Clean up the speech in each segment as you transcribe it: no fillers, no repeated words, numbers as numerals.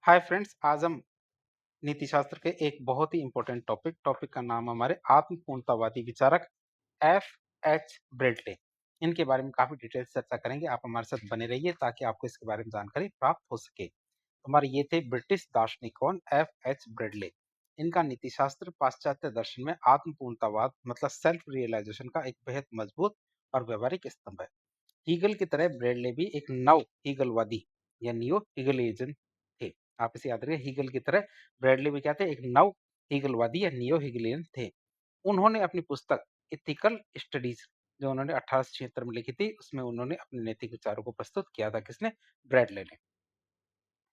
Hi friends, आज हम नीति शास्त्र के एक बहुत ही इंपॉर्टेंट टॉपिक का नाम हमारे आत्मपूर्णतावादी विचारक एफ एच ब्रेडले। इनके बारे में काफी डिटेल से चर्चा करेंगे। आप हमारे साथ बने रहिए ताकि आपको इसके बारे में जानकारी प्राप्त हो सके। हमारे ये थे ब्रिटिश दार्शनिक कौन, एफ एच ब्रेडले। इनका नीति शास्त्र पाश्चात्य दर्शन में आत्मपूर्णतावाद मतलब सेल्फ रियलाइजेशन का एक बेहद मजबूत और व्यवहारिक स्तंभ है। हीगल की तरह ब्रेडले भी एक नव हीगलवादी या नियो हीगलियन थे। आप इसे याद रखिए, हीगल की तरह ब्रेडले भी क्या थे, एक नव हीगलवादी या नियो हीगलियन थे। उन्होंने अपनी पुस्तक इथिकल स्टडीज जो उन्होंने 1876 में लिखी थी, उसमें उन्होंने अपने नैतिक विचारों को प्रस्तुत किया था। किसने? ब्रेडले ने।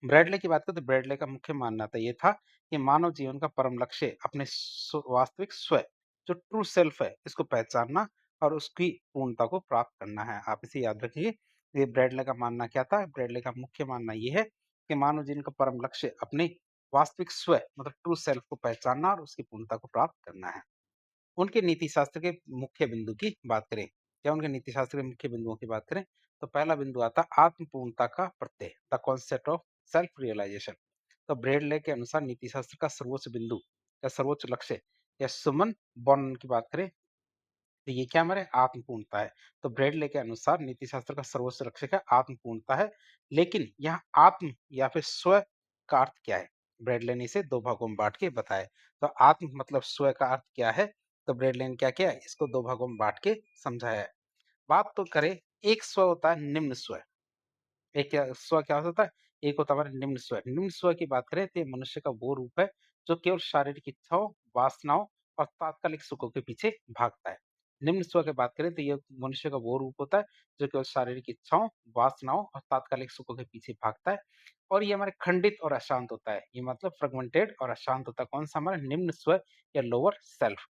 ब्रेडले की बात करें तो ब्रेडले का मुख्य मानना था ये था कि मानव जीवन का परम लक्ष्य अपने वास्तविक स्व, जो ट्रू सेल्फ है, इसको पहचानना और उसकी पूर्णता को प्राप्त करना है। आप इसे याद रखिए। ये ब्रेडले का मानना क्या था? ब्रेडले का मुख्य मानना ये है कि मानव जीवन का परम लक्ष्य अपने वास्तविक स्व मतलब ट्रू सेल्फ को पहचानना और उसकी पूर्णता को प्राप्त करना है। उनके नीति शास्त्र के मुख्य बिंदु की बात करें, क्या उनके नीति शास्त्र के मुख्य बिंदुओं की बात करें तो पहला बिंदु आता आत्मपूर्णता का प्रत्यय, the concept of self realization. तो ब्रेडले के अनुसार नीति शास्त्र का सर्वोच्च बिंदु या सर्वोच्च लक्ष्य या सुमन बॉर्न की बात करें तो ये क्या हमारे आत्मपूर्णता है। तो ब्रेडले के अनुसार नीति शास्त्र का सर्वोच्च लक्ष्य क्या? आत्मपूर्णता है। लेकिन यहाँ आत्म या फिर स्व का अर्थ क्या है? ब्रेडले ने इसे दो भागों में बांट के बताया। तो आत्म मतलब स्व का अर्थ क्या है? तो ब्रेडले ने क्या किया, इसको दो भागों में बांट के समझाया है। बात तो करें, एक स्व होता है निम्न स्व। एक क्या स्व क्या होता है? एक होता है हमारा निम्न स्व। निम्न स्व की बात करें तो ये मनुष्य का वो रूप है जो केवल शारीरिक इच्छाओं, वासनाओं और तात्कालिक सुखों के पीछे भागता है। निम्न स्व की बात करें तो ये मनुष्य का वो रूप होता है जो केवल शारीरिक इच्छाओं, वासनाओं और तात्कालिक सुखों के पीछे भागता है। और ये हमारे खंडित और अशांत होता है। ये मतलब फ्रेगमेंटेड और अशांत होता है। कौन सा? हमारा निम्न स्व या लोअर सेल्फ।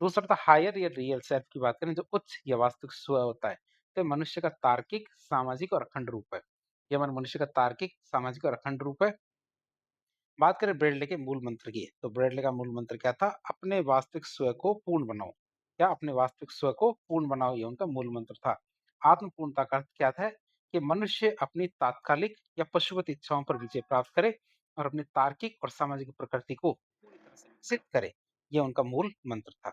दूसरा था हायर या रियल सेल्फ की बात करें, जो उच्च या वास्तविक स्व होता है। तो मनुष्य का तार्किक, सामाजिक और अखंड रूप है। ये हमारे मनुष्य का तार्किक, सामाजिक और अखंड रूप है। बात करें ब्रेडले के मूल मंत्र की, तो ब्रेडले का मूल मंत्र क्या था? अपने वास्तविक स्व को पूर्ण बनाओ। क्या? अपने वास्तविक स्व को पूर्ण बनाओ, ये उनका मूल मंत्र था। आत्मपूर्णता का अर्थ क्या था? कि मनुष्य अपनी तात्कालिक या पशुवत इच्छाओं पर विजय प्राप्त करे और अपनी तार्किक और सामाजिक प्रकृति को पूरी तरह से विकसित करे। यह उनका मूल मंत्र था।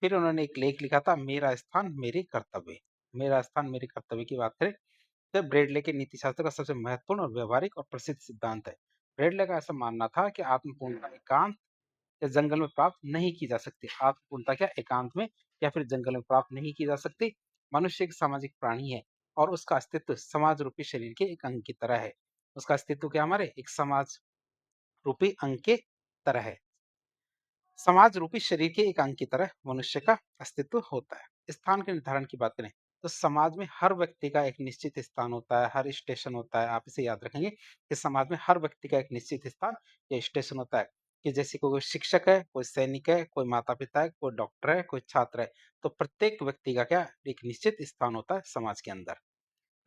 फिर उन्होंने एक लेख लिखा था, मेरा स्थान मेरे कर्तव्य। मेरा स्थान मेरे कर्तव्य की बात करें तो ब्रेडले के नीति शास्त्र का सबसे महत्वपूर्ण और व्यवहारिक और प्रसिद्ध सिद्धांत है। ब्रेडले का ऐसा मानना था कि आत्मपूर्णता एकांत या जंगल में प्राप्त नहीं की जा सकती। आत्मपूर्णता क्या एकांत में या फिर जंगल में प्राप्त नहीं की जा सकती। मनुष्य एक सामाजिक प्राणी है और उसका अस्तित्व समाज रूपी शरीर के एक अंग की तरह है। उसका अस्तित्व क्या? हमारे एक समाज रूपी अंग के तरह है। समाज रूपी शरीर के एक अंग की तरह मनुष्य का अस्तित्व होता है। स्थान के निर्धारण की बात करें तो समाज में हर व्यक्ति का एक निश्चित स्थान होता है, हर स्टेशन होता है। आप इसे याद रखेंगे कि समाज में हर व्यक्ति का एक निश्चित स्थान या स्टेशन होता है। कि जैसे कोई शिक्षक है, कोई सैनिक है, कोई माता पिता है, कोई डॉक्टर है, कोई छात्र है। तो प्रत्येक व्यक्ति का क्या एक निश्चित स्थान होता है समाज के अंदर।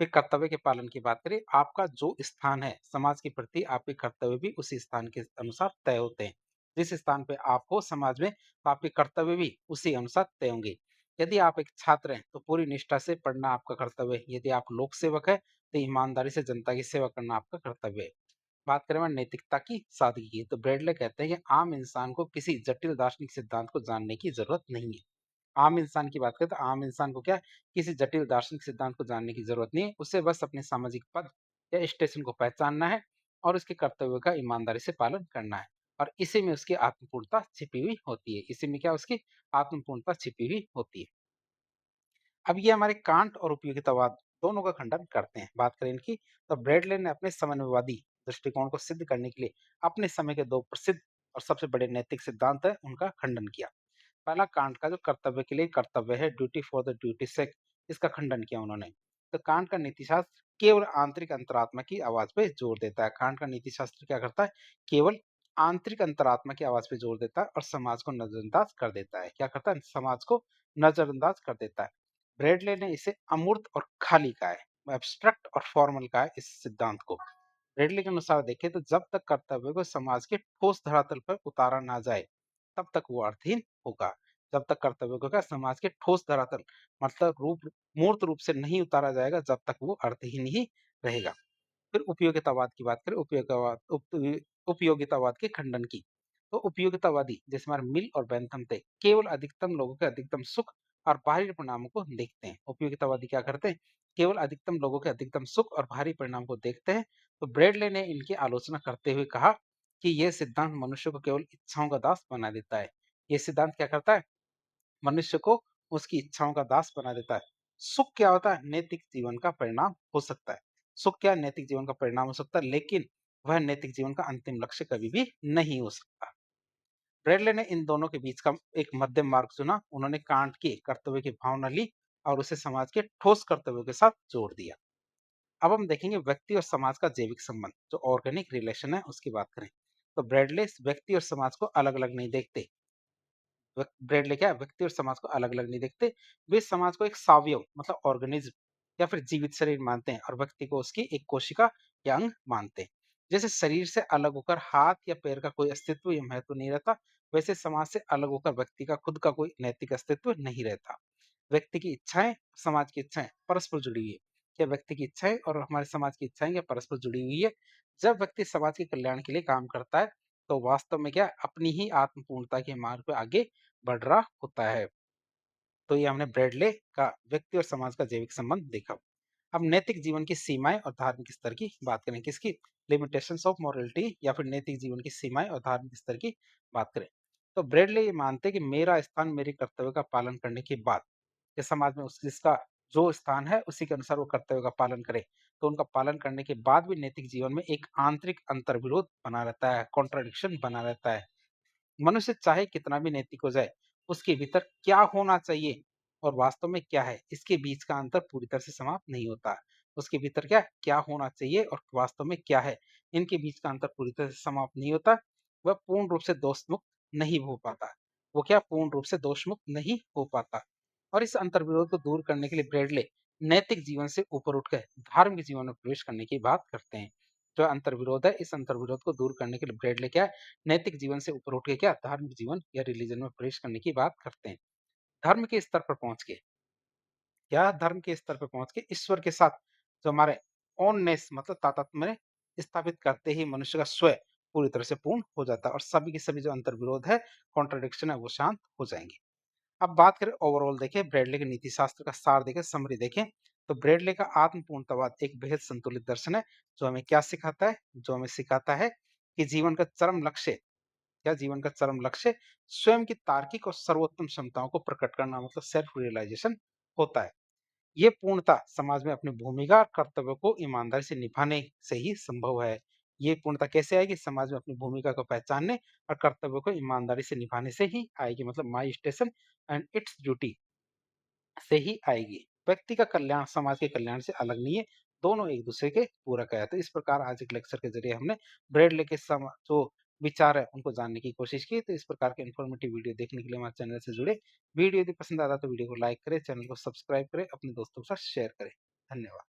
फिर कर्तव्य के पालन की बात करें, आपका जो स्थान है समाज के प्रति, आपके कर्तव्य भी उसी स्थान के अनुसार तय होते हैं। जिस स्थान पे आप हो समाज में, तो आपके कर्तव्य भी उसी अनुसार तय होंगे। यदि आप एक छात्र हैं तो पूरी निष्ठा से पढ़ना आपका कर्तव्य है। यदि आप लोक सेवक है तो ईमानदारी से जनता की सेवा करना आपका कर्तव्य है। बात करें नैतिकता की सादगी की, तो ब्रेडले कहते हैं कि आम इंसान को किसी जटिल दार्शनिक सिद्धांत को जानने की जरूरत नहीं है। आम इंसान की बात करें तो आम इंसान को क्या किसी जटिल दार्शनिक सिद्धांत को जानने की जरूरत नहीं है। उसे बस अपने सामाजिक पद या स्टेशन को पहचानना है और उसके कर्तव्यों का ईमानदारी से पालन करना है। और इसी में उसकी आत्मपूर्णता छिपी हुई होती है। इसी में क्या उसकी आत्मपूर्णता छिपी हुई होती है। अब ये हमारे कांट और उपयोगितावाद दोनों का खंडन करते हैं। बात करें इनकी, तो ब्रेडले ने अपने समन्वयवादी दृष्टिकोण को सिद्ध करने के लिए अपने समय के दो प्रसिद्ध और सबसे बड़े नैतिक सिद्धांत है उनका खंडन किया। पहला कांट का जो कर्तव्य के लिए कर्तव्य है, ड्यूटी फॉर द ड्यूटी सेक, इसका खंडन किया उन्होंने। तो कांट का नीतिशास्त्र केवल आंतरिक अंतरात्मा की आवाज पे जोर देता है। कांट का नीतिशास्त्र क्या करता है? केवल आंतरिक अंतरात्मा की आवाज पे जोर देता है और समाज को नजरअंदाज कर देता है। क्या करता है? समाज को नजरअंदाज कर देता है। ब्रेडले ने इसे अमूर्त और खाली कहा है, एब्स्ट्रैक्ट और फॉर्मल कहा है इस सिद्धांत को। ब्रेडले के अनुसार देखें तो जब तक कर्तव्य को समाज के ठोस धरातल पर उतारा ना जाए तब तक वो अर्थहीन होगा। जब तक कर्तव्य को क्या समाज के ठोस धरातल मतलब रूप मूर्त रूप से नहीं उतारा जाएगा, जब तक वो अर्थहीन ही रहेगा। फिर उपयोगितावाद की बात करें, उपयोगितावाद के खंडन की। तो उपयोगितावादी जैसे हमारे मिल और बेंथम थे, केवल अधिकतम लोगों के अधिकतम सुख और बाहरी परिणामों को देखते हैं। उपयोगितावादी क्या करते हैं? केवल अधिकतम लोगों के अधिकतम सुख और बाहरी परिणाम को देखते हैं। तो ब्रेडले ने इनकी आलोचना करते हुए कहा कि यह सिद्धांत मनुष्य को केवल इच्छाओं का दास बना देता है। ये सिद्धांत क्या करता है? मनुष्य को उसकी इच्छाओं का दास बना देता है। सुख क्या होता है? नैतिक जीवन का परिणाम हो सकता है। सुख क्या नैतिक जीवन का परिणाम हो सकता है, लेकिन वह नैतिक जीवन का अंतिम लक्ष्य कभी भी नहीं हो सकता। ब्रेडले ने इन दोनों के बीच का एक मध्यम मार्ग चुना। उन्होंने कांट की कर्तव्य की भावना ली और उसे समाज के ठोस कर्तव्यों के साथ जोड़ दिया। अब हम देखेंगे व्यक्ति और समाज का जैविक संबंध, जो ऑर्गेनिक रिलेशन है उसकी बात करें। तो ब्रेडले व्यक्ति और समाज को अलग अलग नहीं देखते। ब्रेडले क्या है? व्यक्ति और समाज को अलग अलग नहीं देखते। वे समाज को एक सावयव मतलब ऑर्गेनिज्म या फिर जीवित शरीर मानते हैं और व्यक्ति को उसकी एक कोशिका या अंग मानते हैं। जैसे शरीर से अलग होकर हाथ या पैर का कोई अस्तित्व या महत्व नहीं रहता, वैसे समाज से अलग होकर व्यक्ति का खुद का कोई नैतिक अस्तित्व नहीं रहता। व्यक्ति की इच्छाएं, समाज की इच्छाएं परस्पर जुड़ी हुई है। क्या व्यक्ति की इच्छाएं और हमारे समाज की इच्छाएं क्या परस्पर जुड़ी हुई है? जब व्यक्ति समाज के कल्याण के लिए काम करता है, तो वास्तव में क्या अपनी ही आत्मपूर्णता के मार्ग पे आगे बढ़ रहा होता है। तो ये हमने ब्रेडले का व्यक्ति और समाज का जैविक संबंध देखा। अब नैतिक जीवन की सीमाएं और धार्मिक स्तर की बात करें। किसकी? लिमिटेशंस ऑफ मोरालिटी या फिर नैतिक जीवन की सीमाएं और धार्मिक स्तर की बात करें। तो ब्रेडले ये मानते हैं कि मेरा स्थान मेरे कर्तव्य का पालन करने के बाद, कि समाज में उस जिसका जो स्थान है उसी के अनुसार वो कर्तव्य का पालन करे। तो उनका पालन करने के बाद भी नैतिक जीवन में एक आंतरिक अंतर्विरोध बना रहता है, कॉन्ट्राडिक्शन बना रहता है। मनुष्य चाहे कितना भी नैतिक हो जाए, उसके भीतर क्या होना चाहिए और वास्तव में क्या है, इसके बीच का अंतर पूरी तरह से समाप्त नहीं होता। उसके भीतर क्या होना चाहिए और वास्तव में क्या है, इनके बीच का अंतर पूरी तरह से समाप्त नहीं होता। वह पूर्ण रूप से दोष मुक्त नहीं हो पाता। वो क्या पूर्ण रूप से दोष मुक्त नहीं हो पाता। और इस अंतर्विरोध को दूर करने के लिए ब्रेडले नैतिक जीवन से ऊपर उठकर धार्मिक जीवन में प्रवेश करने की बात करते हैं। जो अंतर्विरोध है, इस अंतर्विरोध को दूर करने के लिए ब्रेडले क्या है, नैतिक जीवन से ऊपर उठ के क्या धार्मिक जीवन या रिलीजन में प्रवेश करने की बात करते हैं। धर्म के स्तर पर पहुंच के क्या धर्म के स्तर पर पहुंच के ईश्वर के साथ जो हमारे ओननेस मतलब तादात्म्य में स्थापित करते ही मनुष्य का स्वयं पूरी तरह से पूर्ण हो जाता है और सभी के सभी जो अंतर्विरोध है, कॉन्ट्रडिक्शन है, वो शांत हो जाएंगे। अब बात करें ओवरऑल, देखें ब्रेडले के नीति शास्त्र का सार देखें, समरी देखें। तो ब्रेडले का आत्मपूर्णतावाद एक बेहद संतुलित दर्शन है, जो हमें क्या सिखाता है? जो हमें सिखाता है कि जीवन का चरम लक्ष्य स्वयं की तार्किक और सर्वोत्तम क्षमताओं को प्रकट करना मतलब सेल्फ रियलाइजेशन होता है। ये पूर्णता समाज में अपनी भूमिका और कर्तव्य को ईमानदारी से निभाने से ही संभव है। ये पूर्णता कैसे आएगी? समाज में अपनी भूमिका को पहचानने और कर्तव्य को ईमानदारी से निभाने से ही आएगी, मतलब माई स्टेशन एंड इट्स ड्यूटी से ही आएगी। व्यक्ति का कल्याण समाज के कल्याण से अलग नहीं है, दोनों एक दूसरे के पूरक है। तो इस प्रकार आज एक लेक्चर के जरिए हमने ब्रेडले के जो विचार है उनको जानने की कोशिश की। तो इस प्रकार के इन्फॉर्मेटिव वीडियो देखने के लिए हमारे चैनल से जुड़े। वीडियो यदि पसंद आता तो वीडियो को लाइक करें, चैनल को सब्सक्राइब करें, अपने दोस्तों के साथ शेयर करें। धन्यवाद।